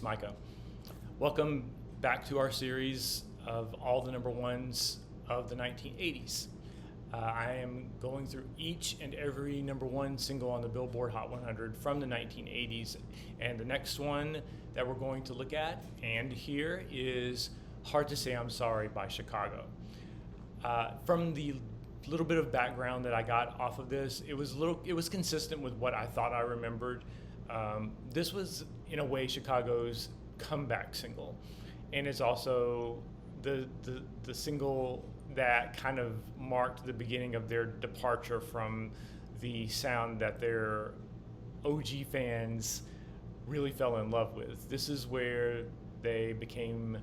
it's Micah. Welcome back to our series of all the number ones of the 1980s. I am going through each and every number one single on the Billboard Hot 100 from the 1980s. And the next one that we're going to look at and hear is Hard to Say I'm Sorry by Chicago. From the little bit of background that I got off of this, it was consistent with what I thought I remembered. This was, in a way, Chicago's comeback single. And it's also the single that kind of marked the beginning of their departure from the sound that their OG fans really fell in love with. This is where they became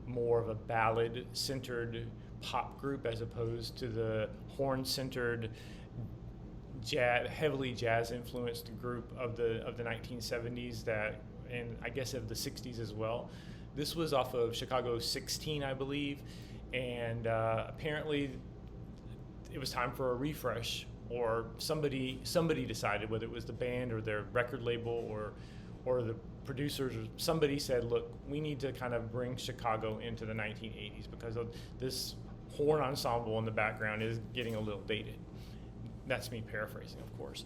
more of a ballad-centered pop group as opposed to the horn-centered, heavily jazz-influenced group of the 1970s and I guess of the 60s as well. This was off of Chicago 16, I believe, and apparently it was time for a refresh, or somebody decided, whether it was the band or their record label or the producers, or somebody said, look, we need to kind of bring Chicago into the 1980s because of this horn ensemble in the background is getting a little dated. That's me paraphrasing, of course.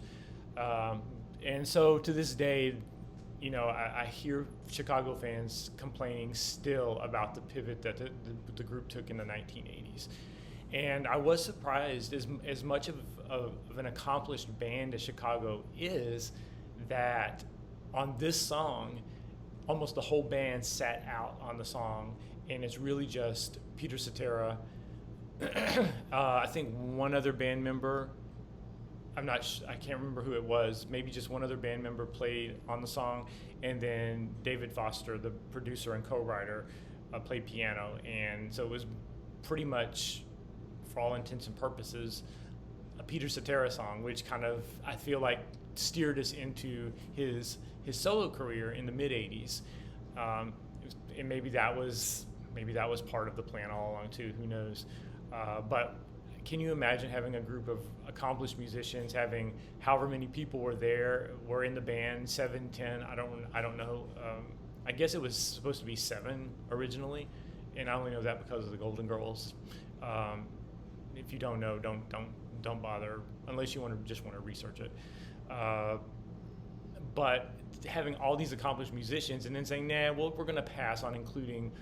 And so to this day, you know, I hear Chicago fans complaining still about the pivot that the group took in the 1980s. And I was surprised, as much of an accomplished band as Chicago is, that on this song, almost the whole band sat out on the song, and it's really just Peter Cetera, I think one other band member, I can't remember who it was, maybe just one other band member played on the song, and then David Foster, the producer and co-writer, played piano. And so it was pretty much, for all intents and purposes, a Peter Cetera song, which kind of, I feel like, steered us into his solo career in the mid-'80s. And maybe that was part of the plan all along too, who knows. But can you imagine having a group of accomplished musicians, having however many people were in the band, 7, 10, I don't know. I guess it was supposed to be 7 originally, and I only know that because of the Golden Girls. If you don't know, don't bother unless you just want to research it. But having all these accomplished musicians and then saying, nah, well, we're going to pass on including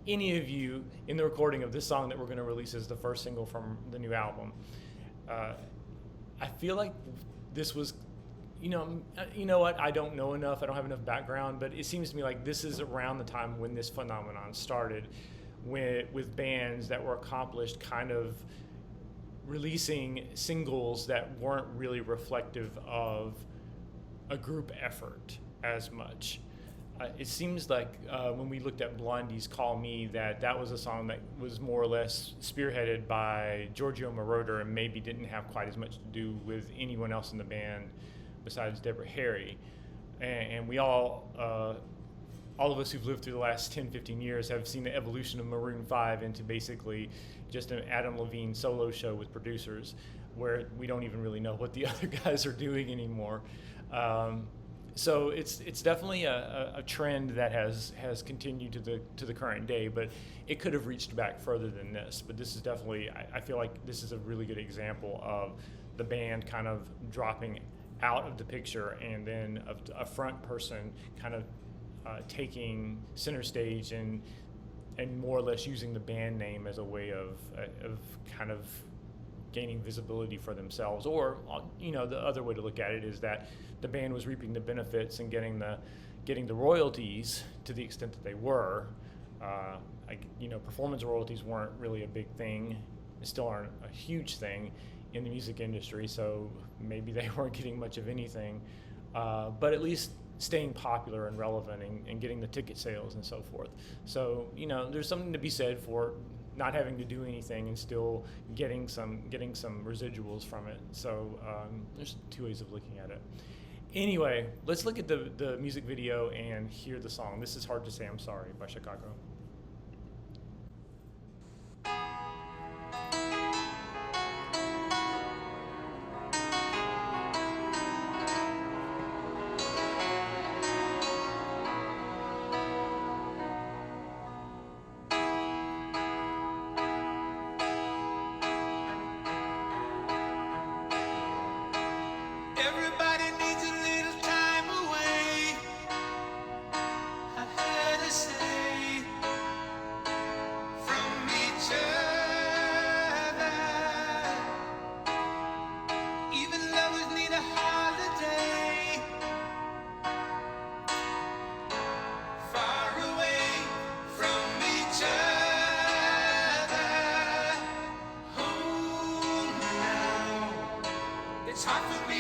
any of you in the recording of this song that we're going to release as the first single from the new album. I feel like this was, you know what, I don't know enough, I don't have enough background, but it seems to me like this is around the time when this phenomenon started, with bands that were accomplished kind of releasing singles that weren't really reflective of a group effort as much. It seems like when we looked at Blondie's Call Me, that was a song that was more or less spearheaded by Giorgio Moroder and maybe didn't have quite as much to do with anyone else in the band besides Deborah Harry. And we all of us who've lived through the last 10, 15 years have seen the evolution of Maroon 5 into basically just an Adam Levine solo show with producers where we don't even really know what the other guys are doing anymore. So it's definitely a trend that has continued to the current day, but it could have reached back further than this. But this is definitely, I feel like this is a really good example of the band kind of dropping out of the picture, and then a front person kind of taking center stage and more or less using the band name as a way of kind of gaining visibility for themselves. Or, you know, the other way to look at it is that the band was reaping the benefits and getting the royalties to the extent that they were. Performance royalties weren't really a big thing. They still aren't a huge thing in the music industry, so maybe they weren't getting much of anything. But at least staying popular and relevant and getting the ticket sales and so forth. So, you know, there's something to be said for not having to do anything and still getting some residuals from it. So there's two ways of looking at it. Anyway, let's look at the music video and hear the song. This is Hard to Say I'm Sorry by Chicago.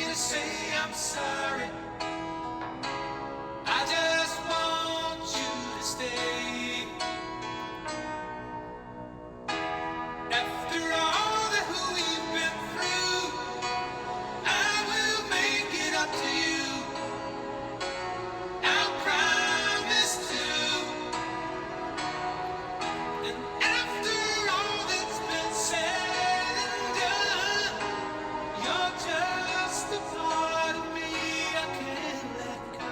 to say I'm sorry. I just want you to stay. After all that we've been through, I will make it up to you. I promise to. And after all that's been said and done, you're just a part of me I can't let go.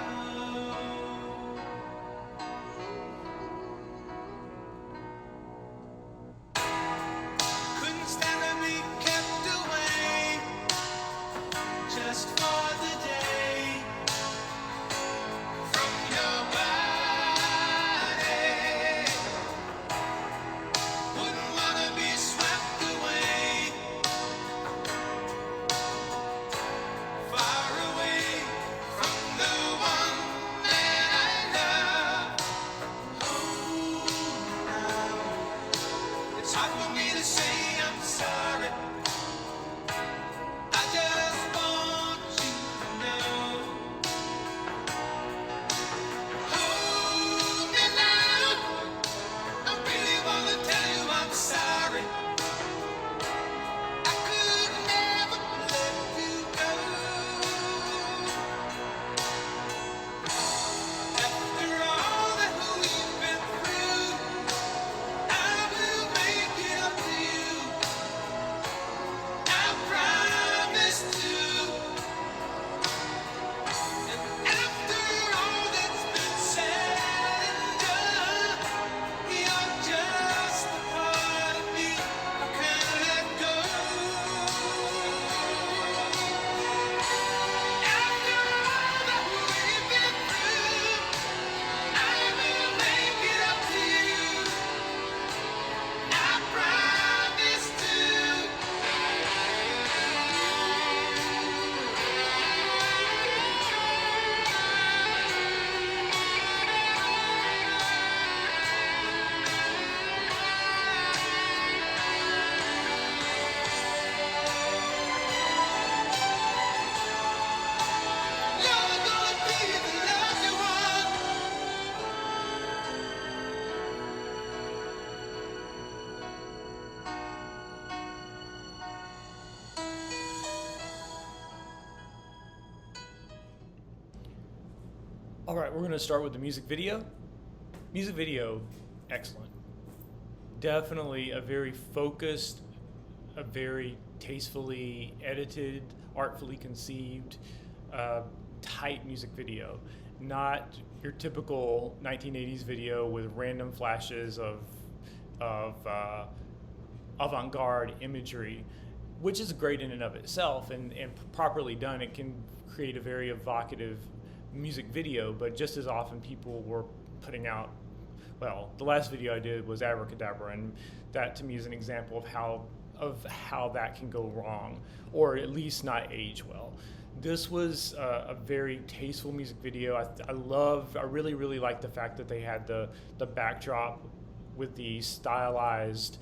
Couldn't stand to be kept away just for the day from your body. Wouldn't wanna be swept away, far away from the one that I love. Oh, now it's hard for me to say I'm sorry. I just want you to know. Hold me now. I really wanna tell you I'm sorry. I could never let you go. After all that we've been through, I will make it up to you. I promise to. And after all that's been said and done, you're just a part of me I can't let go. After all that we've been through, I will make it up to you. I promise to. You're gonna be the lucky one. All right, we're going to start with the music video. Music video, excellent. Definitely a very focused, a very tastefully edited, artfully conceived, tight music video. Not your typical 1980s video with random flashes of avant-garde imagery, which is great in and of itself, and properly done, it can create a very evocative music video. But just as often people were putting out, well, the last video I did was Abracadabra, and that to me is an example of how that can go wrong, or at least not age well. This was a very tasteful music video. I really like the fact that they had the backdrop with the stylized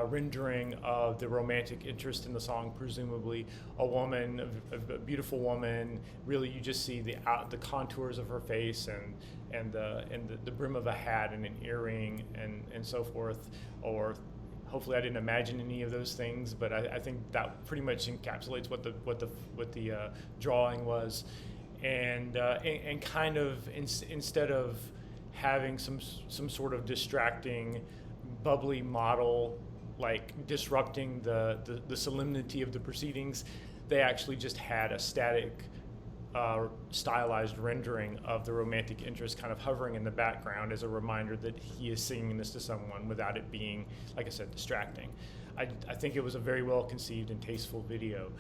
rendering of the romantic interest in the song, presumably a woman, a beautiful woman. Really, you just see the contours of her face and the brim of a hat and an earring and so forth. Or hopefully, I didn't imagine any of those things, but I think that pretty much encapsulates what the drawing was, and kind of instead of having some sort of distracting, bubbly model like disrupting the solemnity of the proceedings, they actually just had a static stylized rendering of the romantic interest kind of hovering in the background as a reminder that he is singing this to someone without it being, like I said, distracting. I think it was a very well conceived and tasteful video.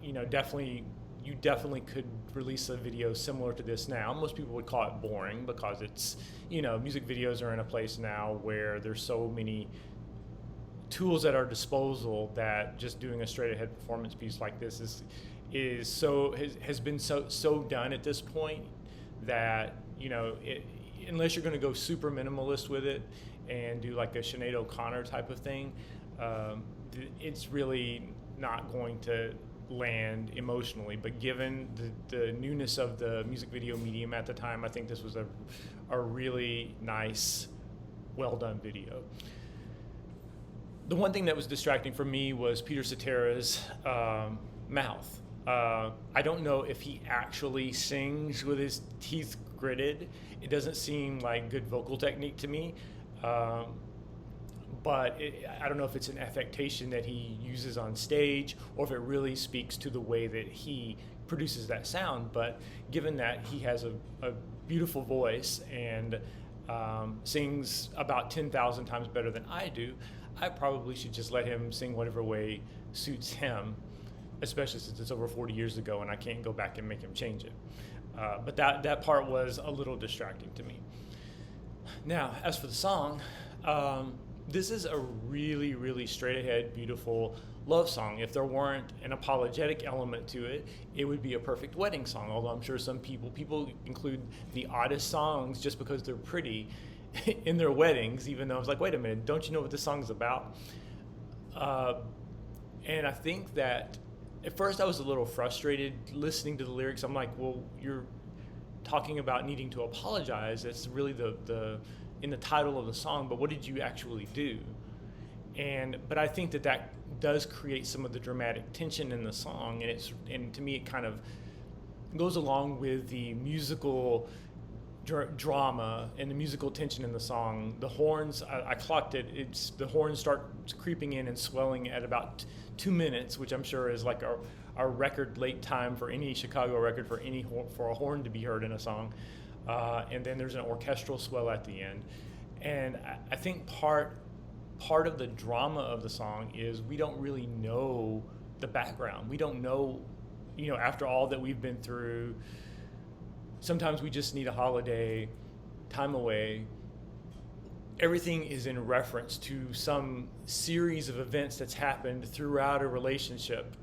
You definitely could release a video similar to this now. Most people would call it boring because it's, music videos are in a place now where there's so many tools at our disposal that just doing a straight ahead performance piece like this has been so done at this point that unless you're going to go super minimalist with it and do like a Sinead O'Connor type of thing, it's really not going to land emotionally, but given the newness of the music video medium at the time, I think this was a really nice, well done video. The one thing that was distracting for me was Peter Cetera's mouth. I don't know if he actually sings with his teeth gritted. It doesn't seem like good vocal technique to me. But I don't know if it's an affectation that he uses on stage or if it really speaks to the way that he produces that sound. But given that he has a beautiful voice and sings about 10,000 times better than I do, I probably should just let him sing whatever way suits him, especially since it's over 40 years ago and I can't go back and make him change it. But that part was a little distracting to me. Now, as for the song, this is a really, really straight ahead, beautiful love song. If there weren't an apologetic element to it, it would be a perfect wedding song. Although I'm sure some people include the oddest songs just because they're pretty in their weddings, even though it's like, wait a minute, don't you know what this song's about? And I think that at first I was a little frustrated listening to the lyrics. I'm like, well, you're talking about needing to apologize. That's really the in the title of the song, but what did you actually do? But I think that does create some of the dramatic tension in the song, and to me it kind of goes along with the musical drama and the musical tension in the song. The horns, I clocked it. The horns start creeping in and swelling at about 2 minutes, which I'm sure is like a record late time for any Chicago record for a horn to be heard in a song. And then there's an orchestral swell at the end. And I think part of the drama of the song is we don't really know the background. We don't know, after all that we've been through, sometimes we just need a holiday, time away. Everything is in reference to some series of events that's happened throughout a relationship,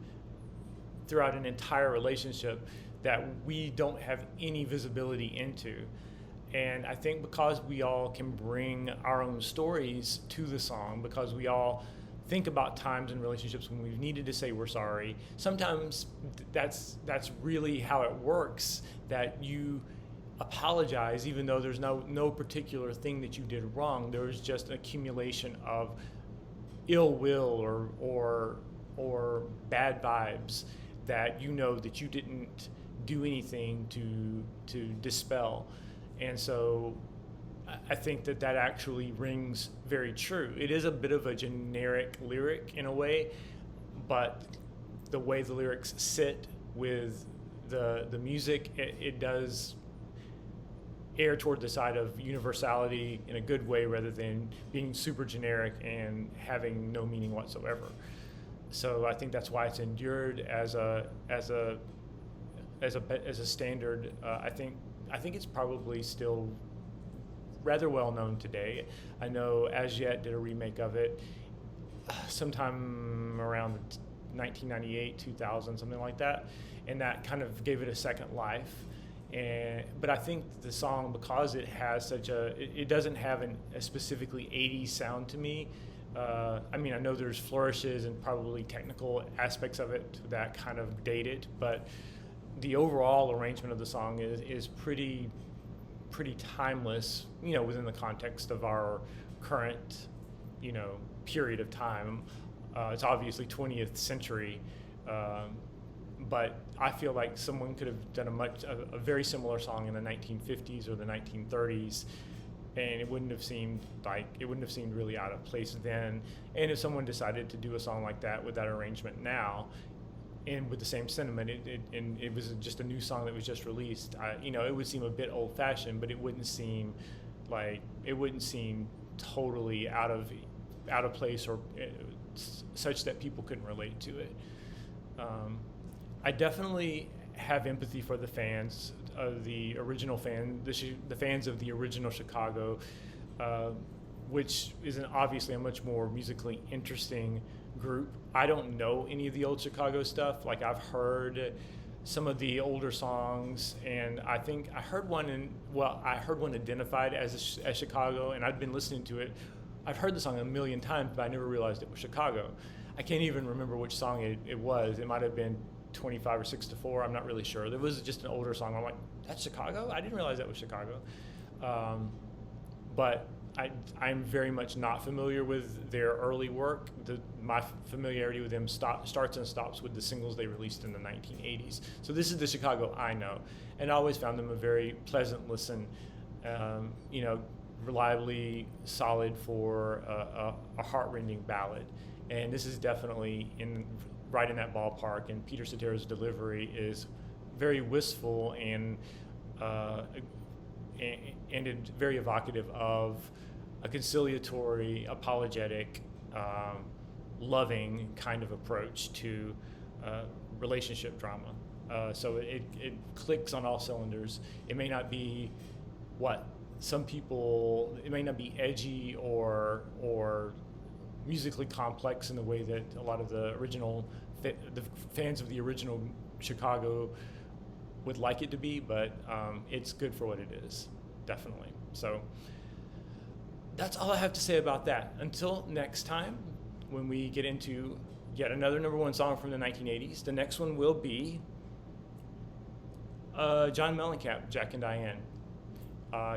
throughout an entire relationship, that we don't have any visibility into. And I think because we all can bring our own stories to the song, because we all think about times in relationships when we've needed to say we're sorry, sometimes that's really how it works, that you apologize even though there's no particular thing that you did wrong. There's just an accumulation of ill will or bad vibes that that you didn't do anything to dispel. And so I think that actually rings very true. It is a bit of a generic lyric in a way, but the way the lyrics sit with the music, it does err toward the side of universality in a good way rather than being super generic and having no meaning whatsoever. So I think that's why it's endured as a standard. I think it's probably still rather well known today. I know As Yet did a remake of it sometime around 1998, 2000, something like that, and that kind of gave it a second life. But I think the song, because it has it doesn't have a specifically 80s sound to me. I know there's flourishes and probably technical aspects of it that kind of date it, but the overall arrangement of the song is pretty timeless, within the context of our current, period of time. It's obviously 20th century, but I feel like someone could have done a very similar song in the 1950s or the 1930s, and it wouldn't have seemed really out of place then. And if someone decided to do a song like that with that arrangement now, and with the same sentiment, it was just a new song that was just released, it would seem a bit old-fashioned, but it wouldn't seem totally out of place or such that people couldn't relate to it. I definitely have empathy for the fans of the original the fans of the original Chicago, which is obviously a much more musically interesting group. I don't know any of the old Chicago stuff. Like, I've heard some of the older songs, and I think I heard one identified as Chicago, and I'd been listening to it. I've heard the song a million times, but I never realized it was Chicago. I can't even remember which song it was. It might have been 25 or 6 to 4. I'm not really sure. There was just an older song. I'm like, that's Chicago? I didn't realize that was Chicago. But I'm very much not familiar with their early work. My familiarity with them starts and stops with the singles they released in the 1980s. So this is the Chicago I know, and I always found them a very pleasant listen. Reliably solid for a heart-rending ballad, and this is definitely right in that ballpark. And Peter Cetero's delivery is very wistful and very evocative of a conciliatory, apologetic, loving kind of approach to relationship drama. So it clicks on all cylinders. It may not be it may not be edgy or musically complex in the way that a lot of the fans of the original Chicago would like it to be, but it's good for what it is, definitely. So that's all I have to say about that. Until next time, when we get into yet another #1 song from the 1980s, the next one will be John Mellencamp, Jack and Diane.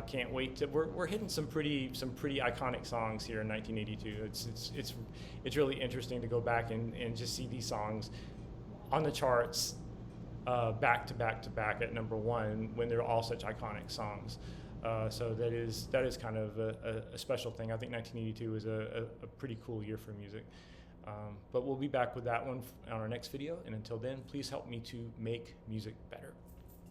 Can't wait to. We're hitting some pretty iconic songs here in 1982. It's really interesting to go back and just see these songs on the charts back to back to back at #1 when they're all such iconic songs. So that is kind of a special thing. I think 1982 is a pretty cool year for music. But we'll be back with that one on our next video. And until then, please help me to make music better.